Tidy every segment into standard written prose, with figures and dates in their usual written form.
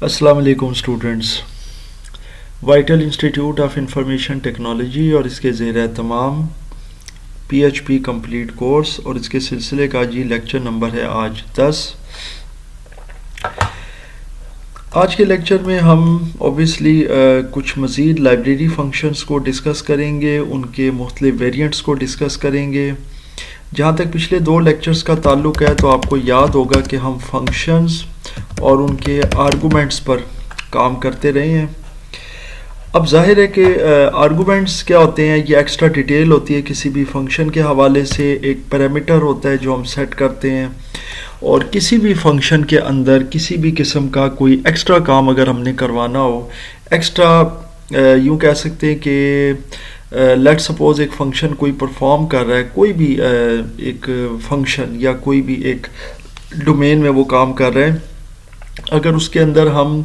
अस्सलाम वालेकुम students. Vital institute of information technology और इसके ज़ेर तमाम पीएचपी कंप्लीट कोर्स और इसके सिलसिले का जी लेक्चर नंबर है आज 10। आज के लेक्चर में हम ऑब्वियसली कुछ मज़ीद लाइब्रेरी फंक्शंस को डिस्कस करेंगे, उनके मुख्तलिफ वेरिएंट्स को डिस्कस करेंगे। जहाँ तक पिछले 2 लेक्चर्स का ताल्लुक़ है तो आपको याद होगा कि हम फंक्शंस और उनके आर्गूमेंट्स पर काम करते रहे हैं। अब जाहिर है कि आर्गूमेंट्स क्या होते हैं, ये एक्स्ट्रा डिटेल होती है किसी भी फंक्शन के हवाले से। एक पैरामीटर होता है जो हम सेट करते हैं और किसी भी फंक्शन के अंदर किसी भी किस्म का कोई एक्स्ट्रा काम अगर हमने करवाना हो, एक्स्ट्रा यूँ कह सकते हैं कि लेट सपोज एक फंक्शन कोई परफॉर्म कर रहा है, कोई भी एक फंक्शन या कोई भी एक डोमेन में वो काम कर रहे हैं, अगर उसके अंदर हम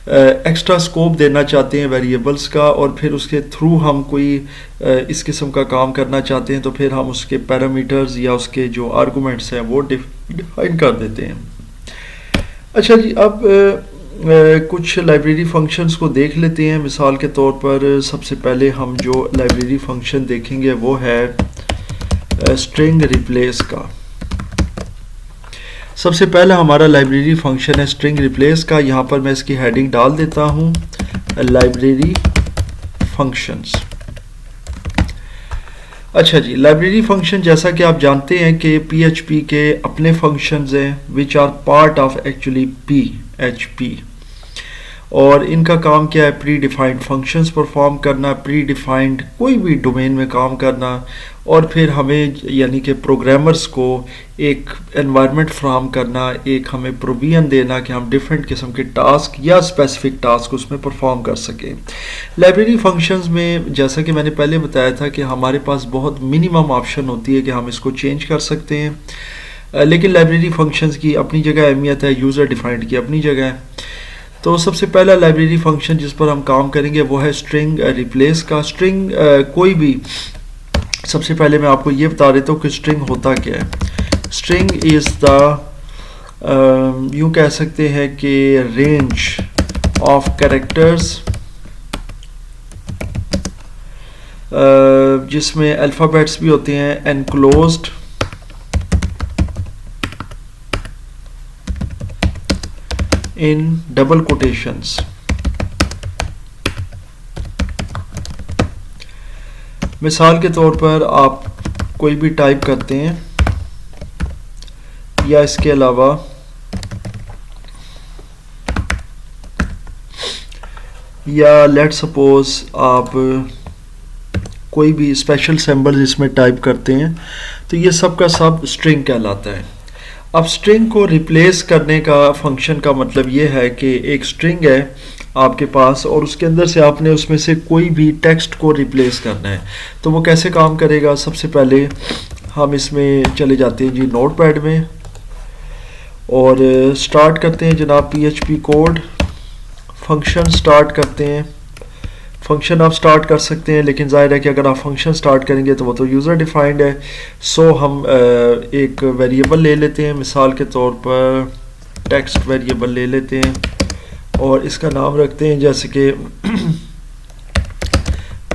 एक्स्ट्रा स्कोप देना चाहते हैं वेरिएबल्स का और फिर उसके थ्रू हम कोई इस किस्म का काम करना चाहते हैं तो फिर हम उसके पैरामीटर्स या उसके जो आर्गूमेंट्स हैं वो डिफाइन कर देते हैं। अच्छा जी, अब कुछ लाइब्रेरी फंक्शंस को देख लेते हैं। मिसाल के तौर पर सबसे पहले हम जो लाइब्रेरी फंक्शन देखेंगे वो है स्ट्रिंग रिप्लेस का। सबसे पहला हमारा लाइब्रेरी फंक्शन है स्ट्रिंग रिप्लेस का। यहाँ पर मैं इसकी हेडिंग डाल देता हूँ लाइब्रेरी फंक्शंस। अच्छा जी, लाइब्रेरी फंक्शन जैसा कि आप जानते हैं कि पीएचपी के अपने फंक्शंस हैं which are part of actually PHP, और इनका काम क्या है, प्री डिफाइंड फंक्शंस परफॉर्म करना, प्री डिफाइंड कोई भी डोमेन में काम करना, और फिर हमें यानी कि प्रोग्रामर्स को एक एनवायरनमेंट फ्राहम करना, एक हमें प्रोविजन देना कि हम डिफरेंट किस्म के टास्क या स्पेसिफिक टास्क उसमें परफॉर्म कर सकें। लाइब्रेरी फंक्शंस में जैसा कि मैंने पहले बताया था कि हमारे पास बहुत मिनिमम ऑप्शन होती है कि हम इसको चेंज कर सकते हैं, लेकिन लाइब्रेरी फंक्शंस की अपनी जगह अहमियत है, यूज़र डिफाइंड की अपनी जगह है। तो सबसे पहला लाइब्रेरी फंक्शन जिस पर हम काम करेंगे वो है स्ट्रिंग रिप्लेस का। स्ट्रिंग कोई भी, सबसे पहले मैं आपको ये बता देता हूँ कि स्ट्रिंग होता क्या है। स्ट्रिंग इज़ द यूँ कह सकते हैं कि रेंज ऑफ कैरेक्टर्स जिसमें अल्फ़ाबेट्स भी होते हैं एनक्लोज्ड इन डबल कोटेशंस। मिसाल के तौर पर आप कोई भी टाइप करते हैं या इसके अलावा या लेट सपोज आप कोई भी स्पेशल सिंबल इसमें टाइप करते हैं तो ये सब का सब स्ट्रिंग कहलाता है। अब स्ट्रिंग को रिप्लेस करने का फंक्शन का मतलब ये है कि एक स्ट्रिंग है आपके पास और उसके अंदर से आपने उसमें से कोई भी टेक्स्ट को रिप्लेस करना है। तो वो कैसे काम करेगा, सबसे पहले हम इसमें चले जाते हैं जी नोटपैड में और स्टार्ट करते हैं जनाब पीएचपी कोड, फंक्शन स्टार्ट करते हैं। फंक्शन आप स्टार्ट कर सकते हैं, लेकिन जाहिर है कि अगर आप फंक्शन स्टार्ट करेंगे तो वो तो यूज़र डिफाइंड है। सो हम एक वेरिएबल ले लेते हैं, मिसाल के तौर पर टेक्स्ट वेरिएबल ले लेते हैं और इसका नाम रखते हैं जैसे कि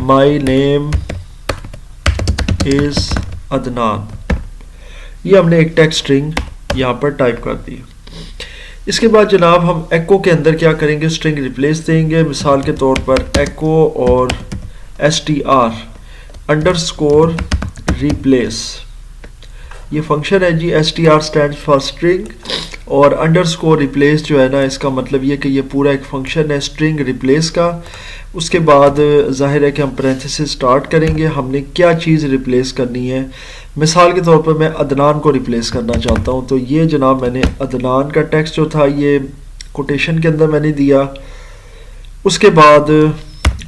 माई नेम इज़ अदनान। ये हमने एक टेक्स्ट स्ट्रिंग यहाँ पर टाइप कर दी। इसके बाद जनाब हम एको के अंदर क्या करेंगे, स्ट्रिंग रिप्लेस देंगे। मिसाल के तौर पर एको और str अंडरस्कोर रिप्लेस, ये फंक्शन है जी। str स्टैंड्स फॉर स्ट्रिंग और अंडरस्कोर रिप्लेस जो है ना, इसका मतलब ये कि ये पूरा एक फंक्शन है स्ट्रिंग रिप्लेस का। उसके बाद जाहिर है कि हम पैरेंथेसिस स्टार्ट करेंगे, हमने क्या चीज़ रिप्लेस करनी है। मिसाल के तौर पर मैं अदनान को रिप्लेस करना चाहता हूँ, तो ये जनाब मैंने अदनान का टेक्स्ट जो था ये कोटेशन के अंदर मैंने दिया, उसके बाद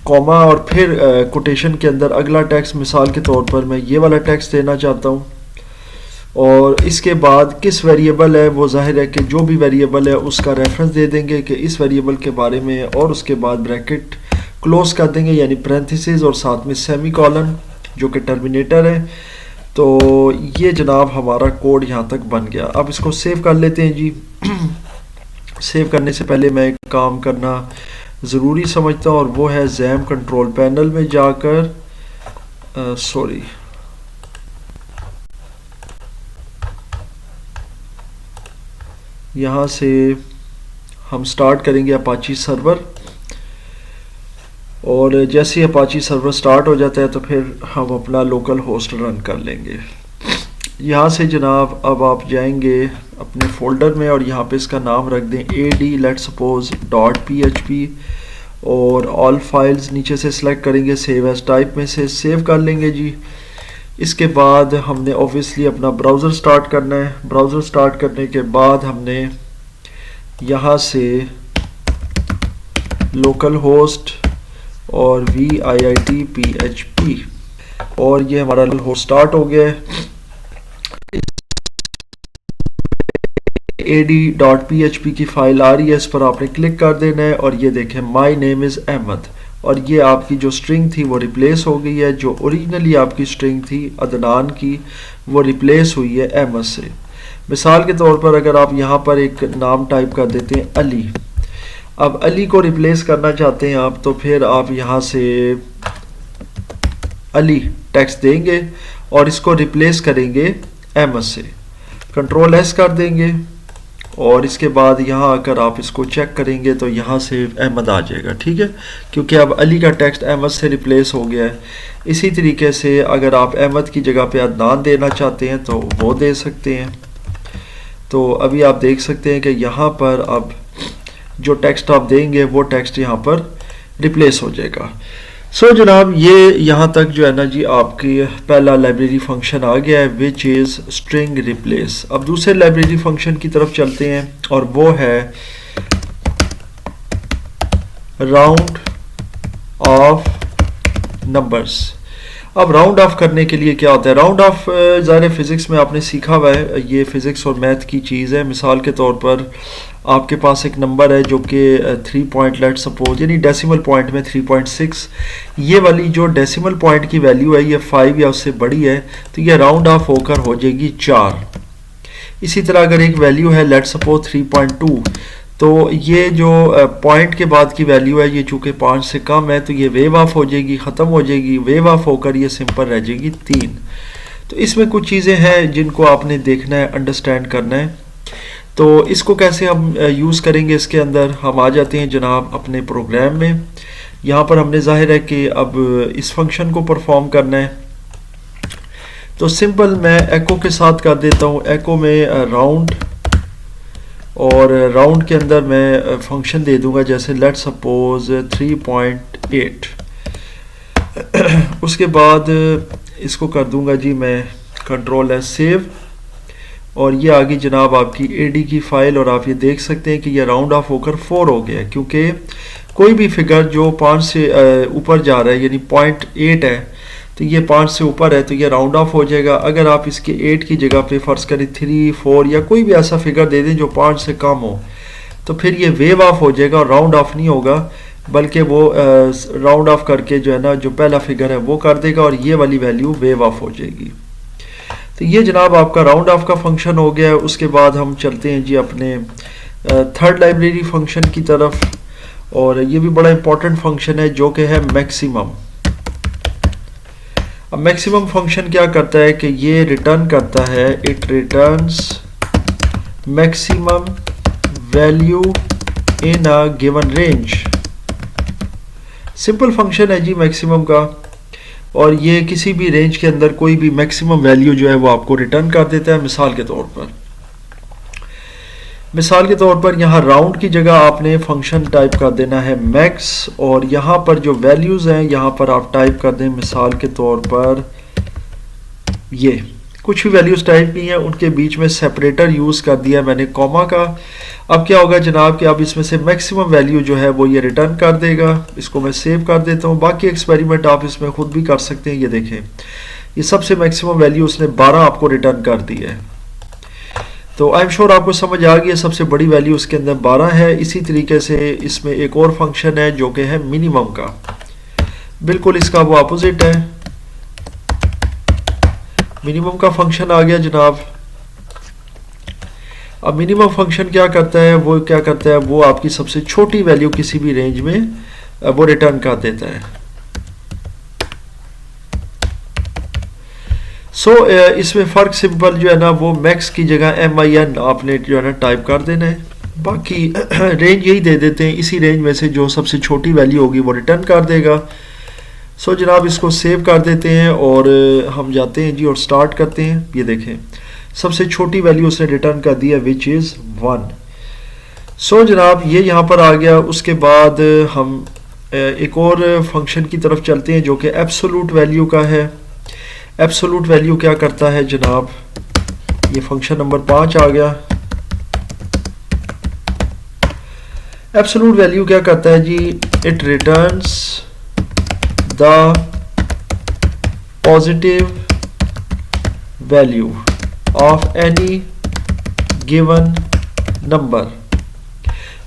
कॉमा और फिर कोटेशन के अंदर अगला टेक्स्ट, मिसाल के तौर पर मैं ये वाला टेक्स्ट देना चाहता हूँ। और इसके बाद किस वेरिएबल है वो जाहिर है कि जो भी वेरिएबल है उसका रेफरेंस दे देंगे कि इस वेरिएबल के बारे में, और उसके बाद ब्रैकेट क्लोज कर देंगे यानी पैरेंथेसिस और साथ में सेमी कॉलन जो कि टर्मिनेटर है। तो ये जनाब हमारा कोड यहाँ तक बन गया। अब इसको सेव कर लेते हैं जी। सेव करने से पहले मैं एक काम करना ज़रूरी समझता हूँ, और वो है जैम कंट्रोल पैनल में जाकर सॉरी यहाँ से हम स्टार्ट करेंगे अपाची सर्वर, और जैसे ही अपाची सर्वर स्टार्ट हो जाता है तो फिर हम अपना लोकल होस्ट रन कर लेंगे। यहाँ से जनाब अब आप जाएंगे अपने फोल्डर में और यहाँ पे इसका नाम रख दें ad लेट्स सपोज .php, और ऑल फाइल्स नीचे से सिलेक्ट करेंगे, सेव एज टाइप में से सेव कर लेंगे जी। इसके बाद हमने ऑब्वियसली अपना ब्राउज़र स्टार्ट करना है। ब्राउज़र स्टार्ट करने के बाद हमने यहाँ से लोकल होस्ट और VIIT-PHP, और ये हमारा होस्ट स्टार्ट हो गया है। ad.php की फाइल आ रही है, इस पर आपने क्लिक कर देना है, और ये देखें माई नेम इज़ अहमद, और ये आपकी जो स्ट्रिंग थी वो रिप्लेस हो गई है। जो ओरिजिनली आपकी स्ट्रिंग थी अदनान की, वो रिप्लेस हुई है अहमद से। मिसाल के तौर पर अगर आप यहाँ पर एक नाम टाइप कर देते हैं अली, अब अली को रिप्लेस करना चाहते हैं आप, तो फिर आप यहाँ से अली टेक्स्ट देंगे और इसको रिप्लेस करेंगे अहमद से। कंट्रोल एस कर देंगे, और इसके बाद यहाँ आकर आप इसको चेक करेंगे तो यहाँ से अहमद आ जाएगा, ठीक है, क्योंकि अब अली का टेक्स्ट अहमद से रिप्लेस हो गया है। इसी तरीके से अगर आप अहमद की जगह पे अदनान देना चाहते हैं तो वो दे सकते हैं। तो अभी आप देख सकते हैं कि यहाँ पर अब जो टेक्स्ट आप देंगे वो टेक्स्ट यहाँ पर रिप्लेस हो जाएगा। सो जनाब ये यहाँ तक जो है ना जी आपकी पहला लाइब्रेरी फंक्शन आ गया है, विच इज़ स्ट्रिंग रिप्लेस। अब दूसरे लाइब्रेरी फंक्शन की तरफ चलते हैं, और वो है राउंड ऑफ नंबर्स। अब राउंड ऑफ करने के लिए क्या होता है? राउंड ऑफ ज़ाहिर फिज़िक्स में आपने सीखा हुआ है, ये फिज़िक्स और मैथ की चीज़ है। मिसाल के तौर पर आपके पास एक नंबर है जो कि 3 पॉइंट लेट सपोज, यानी डेसिमल पॉइंट में 3.6, ये वाली जो डेसिमल पॉइंट की वैल्यू है ये 5 या उससे बड़ी है, तो ये राउंड ऑफ होकर हो जाएगी 4। इसी तरह अगर एक वैल्यू है लेट सपोज 3.2, तो ये जो पॉइंट के बाद की वैल्यू है ये चूँकि 5 से कम है, तो ये वेव ऑफ हो जाएगी, ख़त्म हो जाएगी, वेव ऑफ होकर ये सिंपल रह जाएगी 3। तो इसमें कुछ चीज़ें हैं जिनको आपने देखना है, अंडरस्टैंड करना है। तो इसको कैसे हम यूज़ करेंगे, इसके अंदर हम आ जाते हैं जनाब अपने प्रोग्राम में। यहाँ पर हमने जाहिर है कि अब इस फंक्शन को परफॉर्म करना है, तो सिंपल मैं एको के साथ कर देता हूँ। एको में राउंड, और राउंड के अंदर मैं फंक्शन दे दूंगा जैसे लेट सपोज 3.8। उसके बाद इसको कर दूंगा जी मैं कंट्रोल एस सेव, और ये आगे जनाब आपकी एडी की फाइल, और आप ये देख सकते हैं कि ये राउंड ऑफ होकर 4 हो गया, क्योंकि कोई भी फिगर जो 5 से ऊपर जा रहा है, यानी 0.8 है, तो ये 5 से ऊपर है तो ये राउंड ऑफ हो जाएगा। अगर आप इसके 8 की जगह पे फ़र्ज़ करें 3, 4 या कोई भी ऐसा फिगर दे दें जो 5 से कम हो, तो फिर ये वेव ऑफ हो जाएगा और राउंड ऑफ नहीं होगा, बल्कि वो राउंड ऑफ करके जो है ना जो पहला फिगर है वो कर देगा, और ये वाली वैल्यू वेव ऑफ हो जाएगी। तो ये जनाब आपका राउंड ऑफ का फंक्शन हो गया है। उसके बाद हम चलते हैं जी अपने थर्ड लाइब्रेरी फंक्शन की तरफ, और ये भी बड़ा इंपॉर्टेंट फंक्शन है जो कि है मैक्सिमम। अब मैक्सिमम फंक्शन क्या करता है कि ये रिटर्न करता है, it returns maximum value in a given range. Simple function है जी मैक्सिमम का, और ये किसी भी रेंज के अंदर कोई भी मैक्सिमम वैल्यू जो है वो आपको रिटर्न कर देता है। मिसाल के तौर पर यहाँ राउंड की जगह आपने फंक्शन टाइप कर देना है मैक्स, और यहाँ पर जो वैल्यूज़ हैं यहाँ पर आप टाइप कर दें, मिसाल के तौर पर ये कुछ भी वैल्यूज़ टाइप की हैं, उनके बीच में सेपरेटर यूज़ कर दिया मैंने कॉमा का। अब क्या होगा जनाब कि अब इसमें से मैक्सिमम वैल्यू जो है वो ये रिटर्न कर देगा। इसको मैं सेव कर देता हूँ। बाकी एक्सपेरिमेंट आप इसमें ख़ुद भी कर सकते हैं। ये देखें, ये सबसे मैक्सिमम वैल्यू उसने 12 आपको रिटर्न कर दी है। तो आई एम श्योर आपको समझ आ गई है, सबसे बड़ी वैल्यू उसके अंदर 12 है। इसी तरीके से इसमें एक और फंक्शन है जो कि है मिनिमम का, बिल्कुल इसका वो अपोजिट है। मिनिमम का फंक्शन आ गया जनाब। अब मिनिमम फंक्शन क्या करता है, वो आपकी सबसे छोटी वैल्यू किसी भी रेंज में वो रिटर्न कर देता है। इसमें फ़र्क सिंपल जो है ना, वो मैक्स की जगह MIN आपने जो है ना टाइप कर देना है, बाकी रेंज यही दे देते हैं, इसी रेंज में से जो सबसे छोटी वैल्यू होगी वो रिटर्न कर देगा। जनाब इसको सेव कर देते हैं और हम जाते हैं जी और स्टार्ट करते हैं। ये देखें सबसे छोटी वैल्यू उसने रिटर्न कर दिया विच इज़ 1। जनाब ये यहाँ पर आ गया। उसके बाद हम एक और फंक्शन की तरफ चलते हैं जो कि एब्सोलूट वैल्यू का है। एब्सोलूट वैल्यू क्या करता है जनाब, ये फंक्शन नंबर 5 आ गया। एब्सोलूट वैल्यू क्या करता है जी, it returns the positive value of any given number,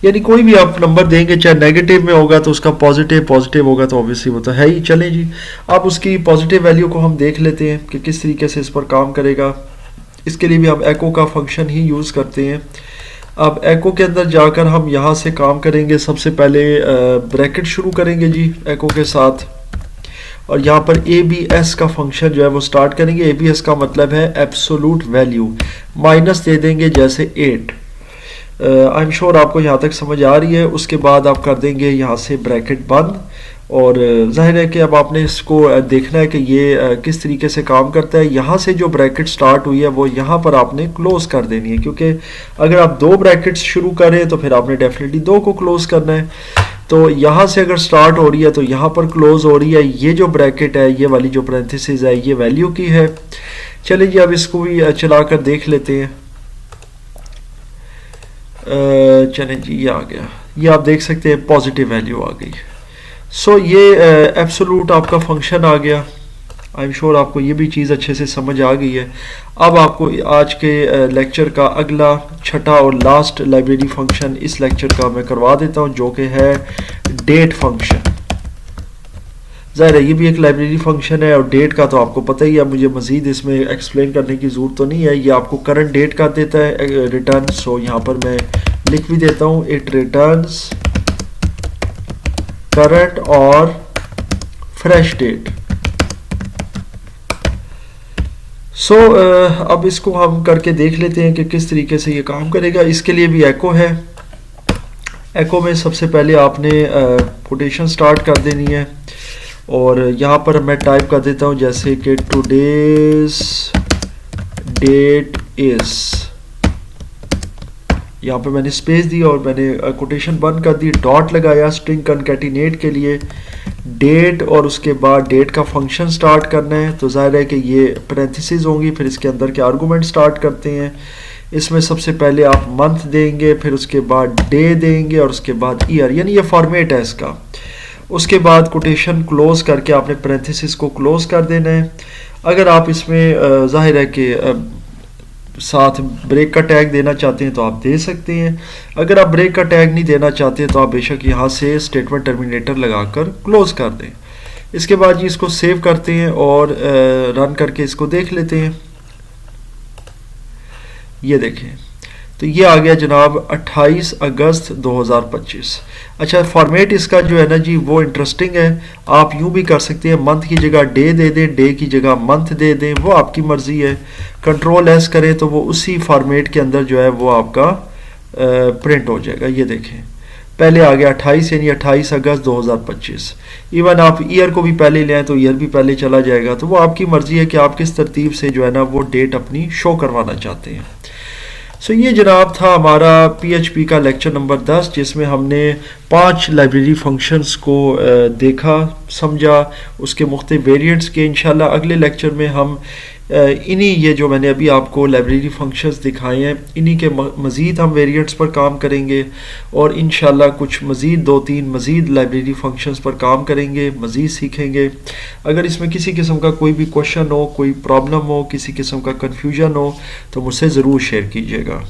यानी कोई भी आप नंबर देंगे चाहे नेगेटिव में होगा तो उसका पॉजिटिव होगा तो ऑब्वियसली वो तो है ही। चलें जी, अब उसकी पॉजिटिव वैल्यू को हम देख लेते हैं कि किस तरीके से इस पर काम करेगा। इसके लिए भी हम एको का फंक्शन ही यूज़ करते हैं। अब एको के अंदर जाकर हम यहाँ से काम करेंगे। सबसे पहले ब्रैकेट शुरू करेंगे जी एको के साथ, और यहाँ पर ABS का फंक्शन जो है वो स्टार्ट करेंगे। ABS का मतलब है एब्सोलूट वैल्यू, माइनस दे देंगे जैसे 8। आई एम श्योर आपको यहाँ तक समझ आ रही है। उसके बाद आप कर देंगे यहाँ से ब्रैकेट बंद, और जाहिर है कि अब आपने इसको देखना है कि ये किस तरीके से काम करता है। यहाँ से जो ब्रैकेट स्टार्ट हुई है वो यहाँ पर आपने क्लोज कर देनी है, क्योंकि अगर आप 2 ब्रैकेट्स शुरू करें तो फिर आपने डेफिनेटली 2 को क्लोज करना है। तो यहाँ से अगर स्टार्ट हो रही है तो यहाँ पर क्लोज हो रही है। ये जो ब्रैकेट है, ये वाली जो पैरेंथेसिस है, ये वैल्यू की है। चलिए जी अब इसको भी चलाकर देख लेते हैं। चलें जी, ये आ गया, ये आप देख सकते हैं पॉजिटिव वैल्यू आ गई। ये एब्सोलूट आपका फंक्शन आ गया। आई एम श्योर आपको ये भी चीज़ अच्छे से समझ आ गई है। अब आपको आज के लेक्चर का अगला छठा और लास्ट लाइब्रेरी फंक्शन इस लेक्चर का मैं करवा देता हूँ, जो कि है डेट फंक्शन। ज़ाहिर है ये भी एक लाइब्रेरी फंक्शन है, और डेट का तो आपको पता ही है, मुझे मज़ीद इसमें एक्सप्लेन करने की ज़रूरत तो नहीं है। ये आपको करंट डेट का देता है रिटर्न। यहाँ पर मैं लिख भी देता हूँ, इट रिटर्न्स करंट और फ्रेश डेट। अब इसको हम करके देख लेते हैं कि किस तरीके से ये काम करेगा। इसके लिए भी एको है। एको में सबसे पहले आपने कोटेशन स्टार्ट कर देनी है, और यहाँ पर मैं टाइप कर देता हूँ जैसे कि टुडेज डेट इज, यहाँ पे मैंने स्पेस दी और मैंने कोटेशन बंद कर दी, डॉट लगाया स्ट्रिंग कनकैटिनेट के लिए डेट, और उसके बाद डेट का फंक्शन स्टार्ट करना है। तो जाहिर है कि ये पैरेंथेसिस होंगी, फिर इसके अंदर के आर्गूमेंट स्टार्ट करते हैं। इसमें सबसे पहले आप मंथ देंगे, फिर उसके बाद डे देंगे, और उसके बाद ईयर, यानी ये फॉर्मेट है इसका। उसके बाद कोटेशन क्लोज करके आपने पैरेंथेसिस को क्लोज कर देना है। अगर आप इसमें जाहिर है कि साथ ब्रेक का टैग देना चाहते हैं तो आप दे सकते हैं। अगर आप ब्रेक का टैग नहीं देना चाहते तो आप बेशक यहाँ से स्टेटमेंट टर्मिनेटर लगाकर क्लोज कर दें। इसके बाद जी इसको सेव करते हैं और रन करके इसको देख लेते हैं। ये देखें तो ये आ गया जनाब 28 अगस्त 2025। अच्छा, फॉर्मेट इसका जो है ना जी वो इंटरेस्टिंग है। आप यूँ भी कर सकते हैं, मंथ की जगह डे दे दें, डे की जगह मंथ दे दें, वो आपकी मर्ज़ी है। कंट्रोल एस करें तो वो उसी फॉर्मेट के अंदर जो है वो आपका प्रिंट हो जाएगा। ये देखें पहले आ गया 28 यानी 28 अगस्त 2025। इवन आप ईयर को भी पहले ले आए तो ईयर भी पहले चला जाएगा। तो वो आपकी मर्ज़ी है कि आप किस तरतीब से जो है ना वो डेट अपनी शो करवाना चाहते हैं। ये जनाब था हमारा PHP का लेक्चर नंबर 10, जिसमें हमने 5 लाइब्रेरी फंक्शंस को देखा, समझा, उसके मुख्तलिफ वेरिएंट्स के। इंशाल्लाह अगले लेक्चर में हम इन्हीं ये जो मैंने अभी आपको लाइब्रेरी फंक्शंस दिखाए हैं इन्हीं के मज़ीद हम वेरिएंट्स पर काम करेंगे, और इंशाल्लाह कुछ मज़ीद 2-3 मज़ीद लाइब्रेरी फंक्शंस पर काम करेंगे, मज़ीद सीखेंगे। अगर इसमें किसी किस्म का कोई भी क्वेश्चन हो, कोई प्रॉब्लम हो, किसी किस्म का कन्फ्यूजन हो तो मुझसे ज़रूर शेयर कीजिएगा।